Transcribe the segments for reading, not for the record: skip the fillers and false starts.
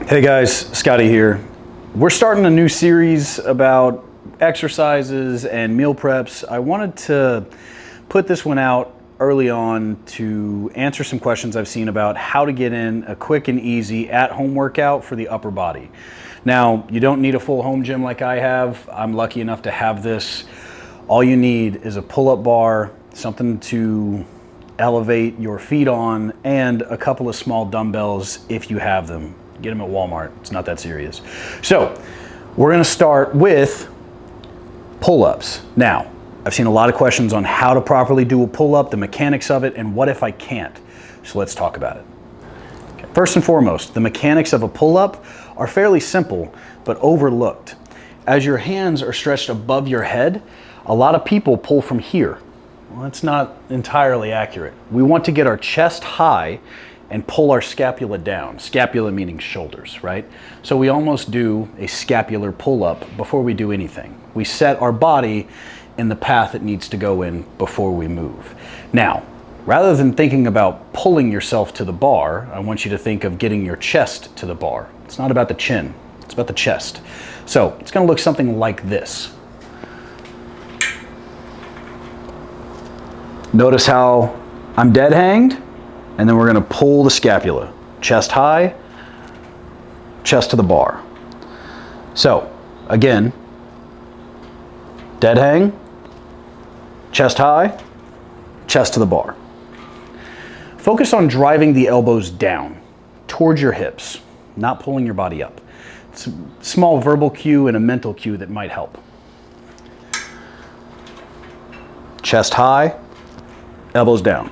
Hey guys, Scotty here. We're starting a new series about exercises and meal preps. I wanted to put this one out early on to answer some questions I've seen about how to get in a quick and easy at-home workout for the upper body. Now, you don't need a full home gym like I have. I'm lucky enough to have this. All you need is a pull-up bar, something to elevate your feet on, and a couple of small dumbbells if you have them. Get them at Walmart. It's not that serious. So we're going to start with pull-ups. Now, I've seen a lot of questions on how to properly do a pull-up, the mechanics of it, and what if I can't. So let's talk about it. Okay. First and foremost, the mechanics of a pull-up are fairly simple, but overlooked. As your hands are stretched above your head, a lot of people pull from here. Well, that's not entirely accurate. We want to get our chest high and pull our scapula down. Scapula meaning shoulders, right? So we almost do a scapular pull-up before we do anything. We set our body in the path it needs to go in before we move. Now, rather than thinking about pulling yourself to the bar, I want you to think of getting your chest to the bar. It's not about the chin, it's about the chest. So it's gonna look something like this. Notice how I'm dead hanged, and then we're gonna pull the scapula. Chest high, chest to the bar. So, again, dead hang, chest high, chest to the bar. Focus on driving the elbows down towards your hips, not pulling your body up. It's a small verbal cue and a mental cue that might help. Chest high, elbows down.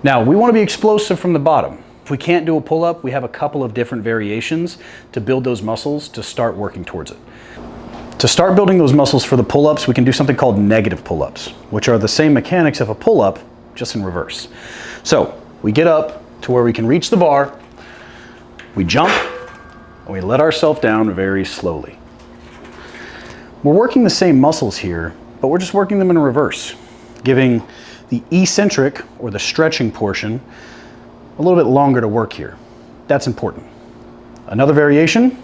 Now, we want to be explosive from the bottom. If we can't do a pull-up, we have a couple of different variations to build those muscles to start working towards it. To start building those muscles for the pull-ups, we can do something called negative pull-ups, which are the same mechanics of a pull-up, just in reverse. So, we get up to where we can reach the bar, we jump, and we let ourselves down very slowly. We're working the same muscles here, but we're just working them in reverse, giving the eccentric, or the stretching portion, a little bit longer to work here. That's important. Another variation,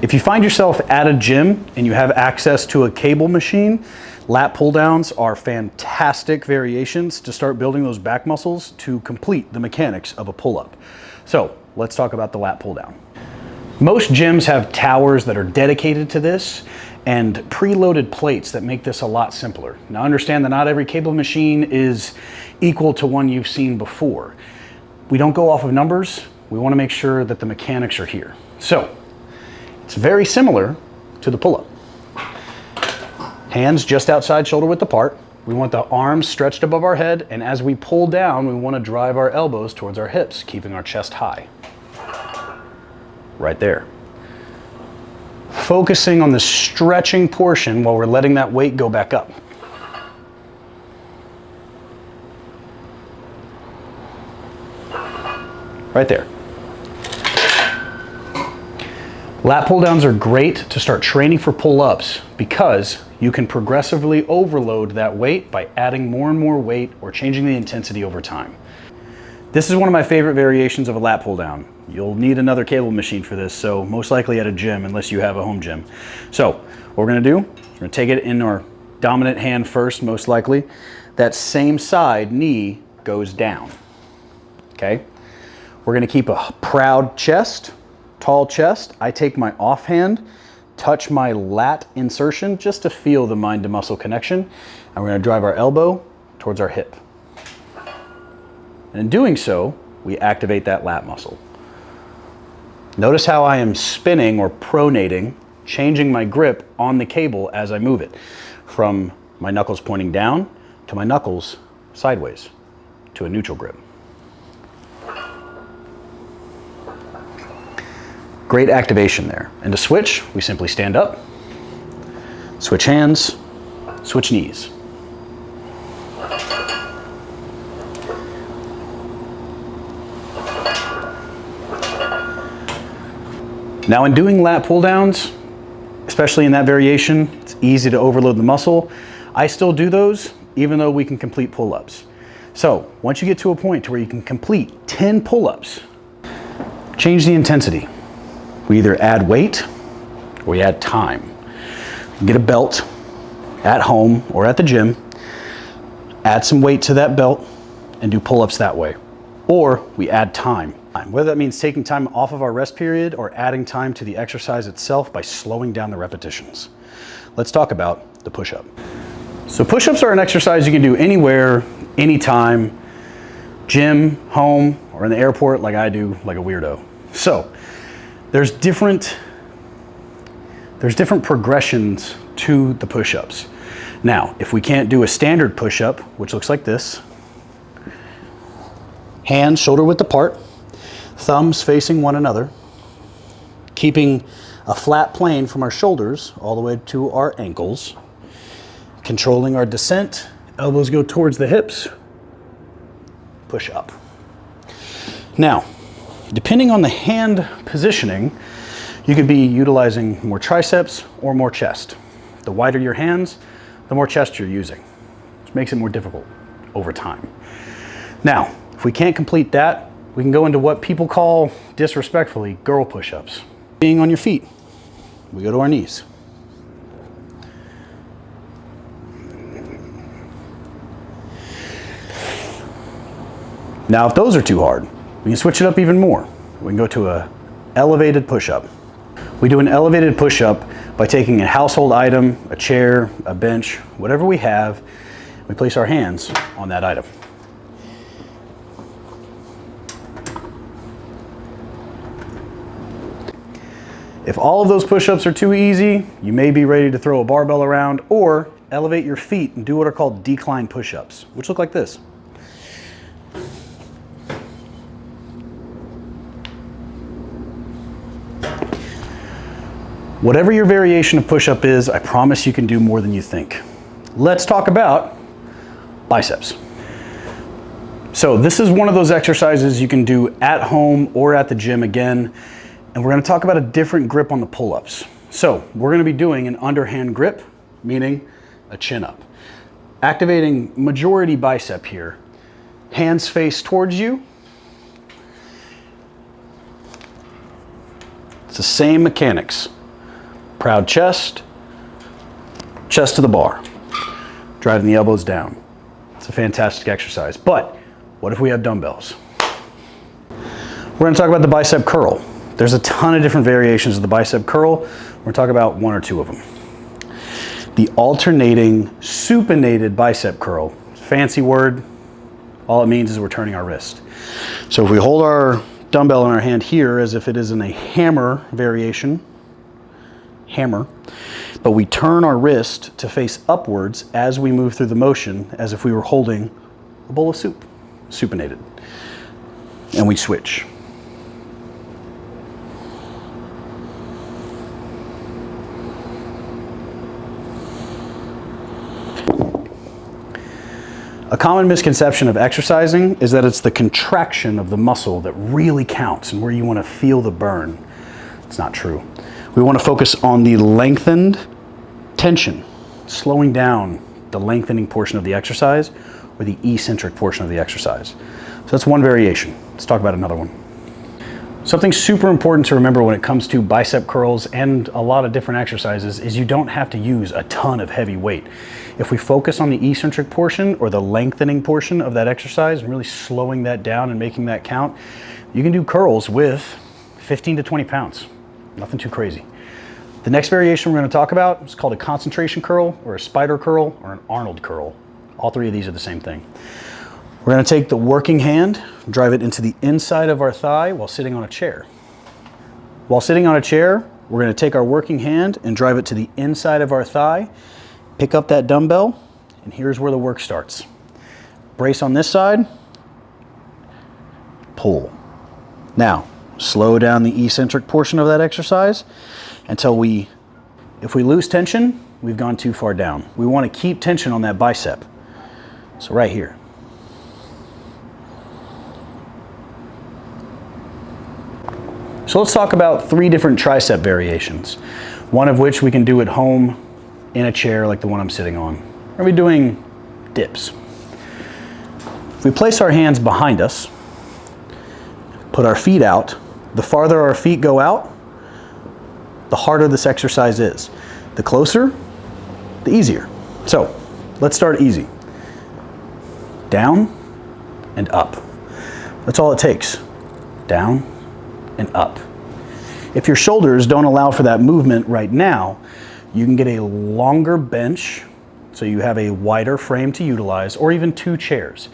if you find yourself at a gym and you have access to a cable machine, lat pull downs are fantastic variations to start building those back muscles to complete the mechanics of a pull-up. So let's talk about the lat pull down. Most gyms have towers that are dedicated to this and preloaded plates that make this a lot simpler. Now understand that not every cable machine is equal to one you've seen before. We don't go off of numbers. We want to make sure that the mechanics are here. So it's very similar to the pull-up. Hands just outside shoulder width apart. We want the arms stretched above our head, and as we pull down, we want to drive our elbows towards our hips, keeping our chest high. Right there. Focusing on the stretching portion while we're letting that weight go back up. Right there. Lat pull downs are great to start training for pull-ups because you can progressively overload that weight by adding more and more weight or changing the intensity over time. This is one of my favorite variations of a lat pull down. You'll need another cable machine for this, so most likely at a gym unless you have a home gym. So what we're gonna do, we're gonna take it in our dominant hand first, most likely. That same side knee goes down, okay? We're gonna keep a proud chest, tall chest. I take my offhand, touch my lat insertion just to feel the mind to muscle connection, and we're gonna drive our elbow towards our hip. And in doing so, we activate that lat muscle. Notice how I am spinning or pronating, changing my grip on the cable as I move it, from my knuckles pointing down to my knuckles sideways to a neutral grip. Great activation there. And to switch, we simply stand up, switch hands, switch knees. Now in doing lat pull downs, especially in that variation, it's easy to overload the muscle. I still do those even though we can complete pull-ups. So once you get to a point to where you can complete 10 pull-ups, Change the intensity. We either add weight or we add time. Get a belt at home or at the gym, add some weight to that belt, and do pull-ups that way. Or we add time. Whether that means taking time off of our rest period or adding time to the exercise itself by slowing down the repetitions. Let's talk about the push-up. So push-ups are an exercise you can do anywhere, anytime, gym, home, or in the airport like I do, like a weirdo. So there's different progressions to the push-ups. Now, if we can't do a standard push-up, which looks like this, hands shoulder width apart, thumbs facing one another, keeping a flat plane from our shoulders all the way to our ankles, controlling our descent, elbows go towards the hips, push up. Now, depending on the hand positioning, you could be utilizing more triceps or more chest. The wider your hands, the more chest you're using, which makes it more difficult over time. Now, if we can't complete that, we can go into what people call, disrespectfully, girl push-ups. Being on your feet, we go to our knees. Now, if those are too hard, we can switch it up even more. We can go to an elevated push-up. We do an elevated push-up by taking a household item, a chair, a bench, whatever we have, we place our hands on that item. If all of those push-ups are too easy, you may be ready to throw a barbell around or elevate your feet and do what are called decline push-ups, which look like this. Whatever your variation of push-up is, I promise you can do more than you think. Let's talk about biceps. So this is one of those exercises you can do at home or at the gym again, and we're gonna talk about a different grip on the pull-ups. So we're gonna be doing an underhand grip, meaning a chin up. Activating majority bicep here. Hands face towards you. It's the same mechanics. Proud chest, chest to the bar, driving the elbows down. It's a fantastic exercise, but what if we have dumbbells? We're gonna talk about the bicep curl. There's a ton of different variations of the bicep curl. We're gonna talk about one or two of them. The alternating supinated bicep curl. Fancy word, all it means is we're turning our wrist. So if we hold our dumbbell in our hand here as if it is in a hammer variation, but we turn our wrist to face upwards as we move through the motion as if we were holding a bowl of soup, supinated. And we switch. A common misconception of exercising is that it's the contraction of the muscle that really counts and where you want to feel the burn. It's not true. We want to focus on the lengthened tension, slowing down the lengthening portion of the exercise or the eccentric portion of the exercise. So that's one variation. Let's talk about another one. Something super important to remember when it comes to bicep curls and a lot of different exercises is you don't have to use a ton of heavy weight. If we focus on the eccentric portion or the lengthening portion of that exercise and really slowing that down and making that count, you can do curls with 15 to 20 pounds. Nothing too crazy. The next variation we're going to talk about is called a concentration curl or a spider curl or an Arnold curl. All three of these are the same thing. We're going to take the working hand, drive it into the inside of our thigh while sitting on a chair. While sitting on a chair, we're going to take our working hand and drive it to the inside of our thigh, pick up that dumbbell, and here's where the work starts. Brace on this side, pull. Now, slow down the eccentric portion of that exercise until if we lose tension, we've gone too far down. We want to keep tension on that bicep. So right here. So let's talk about 3 different tricep variations, one of which we can do at home in a chair like the one I'm sitting on. We're going to be doing dips. If we place our hands behind us, put our feet out, The farther our feet go out, the harder this exercise is. The closer, the easier. So let's start easy. Down and up. That's all it takes. Down and up. If your shoulders don't allow for that movement right now, you can get a longer bench so you have a wider frame to utilize, or even 2 chairs.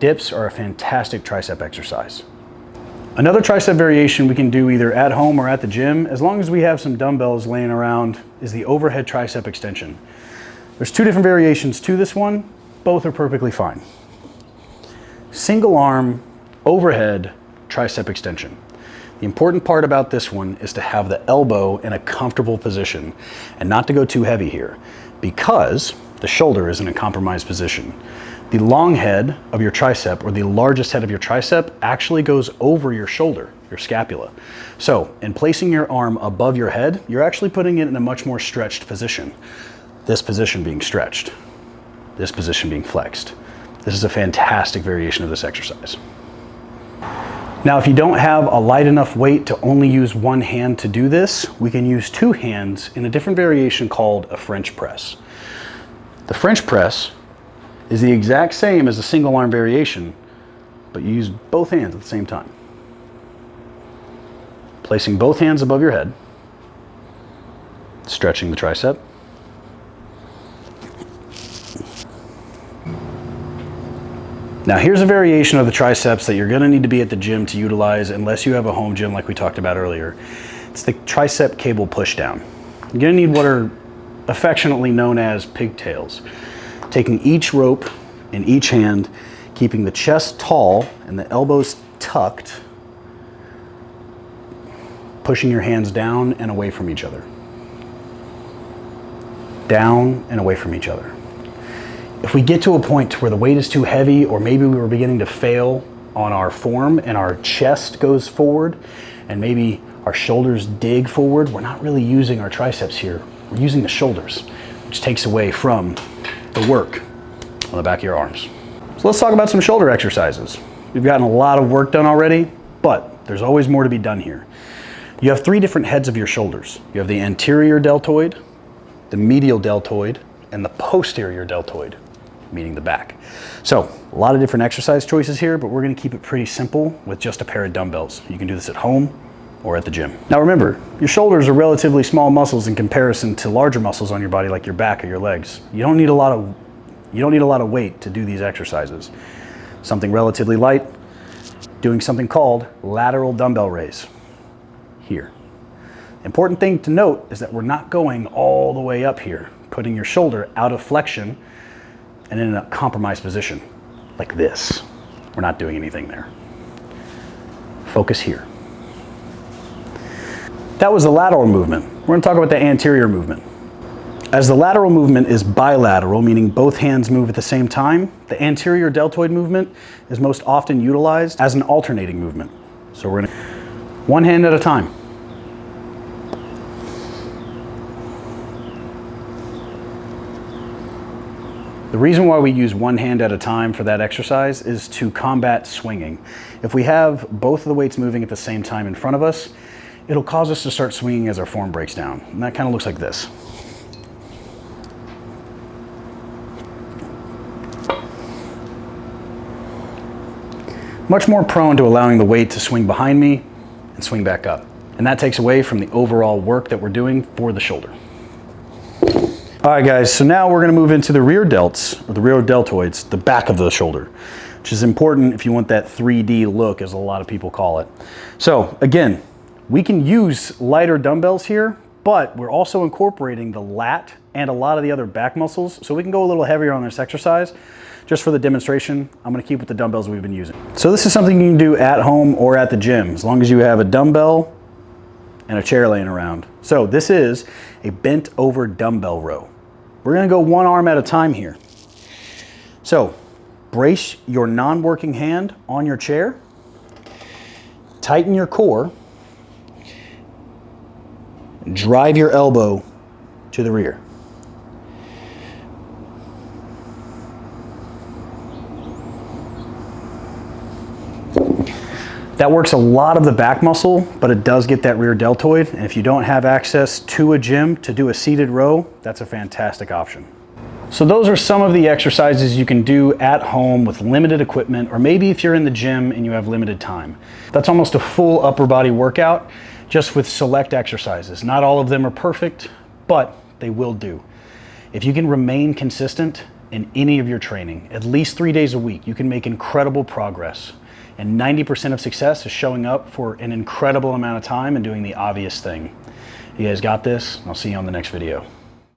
Dips are a fantastic tricep exercise. Another tricep variation we can do either at home or at the gym, as long as we have some dumbbells laying around, is the overhead tricep extension. There's 2 different variations to this one. Both are perfectly fine. Single arm overhead tricep extension. The important part about this one is to have the elbow in a comfortable position and not to go too heavy here, because the shoulder is in a compromised position. The long head of your tricep, or the largest head of your tricep, actually goes over your shoulder, your scapula. So in placing your arm above your head, you're actually putting it in a much more stretched position. This position being stretched, this position being flexed. This is a fantastic variation of this exercise. Now, if you don't have a light enough weight to only use one hand to do this, we can use 2 hands in a different variation called a French press. The French press is the exact same as the single arm variation, but you use both hands at the same time. Placing both hands above your head, stretching the tricep. Now here's a variation of the triceps that you're gonna need to be at the gym to utilize unless you have a home gym like we talked about earlier. It's the tricep cable push down. You're gonna need what are affectionately known as pigtails. Taking each rope in each hand, keeping the chest tall and the elbows tucked, pushing your hands down and away from each other. Down and away from each other. If we get to a point where the weight is too heavy, or maybe we were beginning to fail on our form and our chest goes forward and maybe our shoulders dig forward, we're not really using our triceps here. We're using the shoulders, which takes away from the work on the back of your arms. So let's talk about some shoulder exercises. We've gotten a lot of work done already, but there's always more to be done here. You have 3 different heads of your shoulders. You have the anterior deltoid, the medial deltoid, and the posterior deltoid, meaning the back. So a lot of different exercise choices here, but we're gonna keep it pretty simple with just a pair of dumbbells. You can do this at home or at the gym. Now remember, your shoulders are relatively small muscles in comparison to larger muscles on your body like your back or your legs. You don't need a lot of weight to do these exercises. Something relatively light, doing something called lateral dumbbell raise here. Important thing to note is that we're not going all the way up here, putting your shoulder out of flexion and in a compromised position like this. We're not doing anything there. Focus here. That was the lateral movement. We're going to talk about the anterior movement. As the lateral movement is bilateral, meaning both hands move at the same time, the anterior deltoid movement is most often utilized as an alternating movement. So we're going to one hand at a time. The reason why we use one hand at a time for that exercise is to combat swinging. If we have both of the weights moving at the same time in front of us, it'll cause us to start swinging as our form breaks down. And that kind of looks like this. Much more prone to allowing the weight to swing behind me and swing back up. And that takes away from the overall work that we're doing for the shoulder. All right guys, so now we're gonna move into the rear delts, or the rear deltoids, the back of the shoulder, which is important if you want that 3D look, as a lot of people call it. So again, we can use lighter dumbbells here, but we're also incorporating the lat and a lot of the other back muscles, so we can go a little heavier on this exercise. Just for the demonstration, I'm gonna keep with the dumbbells we've been using. So this is something you can do at home or at the gym, as long as you have a dumbbell and a chair laying around. So this is a bent over dumbbell row. We're gonna go one arm at a time here. So brace your non-working hand on your chair, tighten your core, drive your elbow to the rear. That works a lot of the back muscle, but it does get that rear deltoid. And if you don't have access to a gym to do a seated row, that's a fantastic option. So those are some of the exercises you can do at home with limited equipment, or maybe if you're in the gym and you have limited time. That's almost a full upper body workout, just with select exercises. Not all of them are perfect, but they will do. If you can remain consistent in any of your training, at least 3 days a week, you can make incredible progress. And 90% of success is showing up for an incredible amount of time and doing the obvious thing. You guys got this. I'll see you on the next video.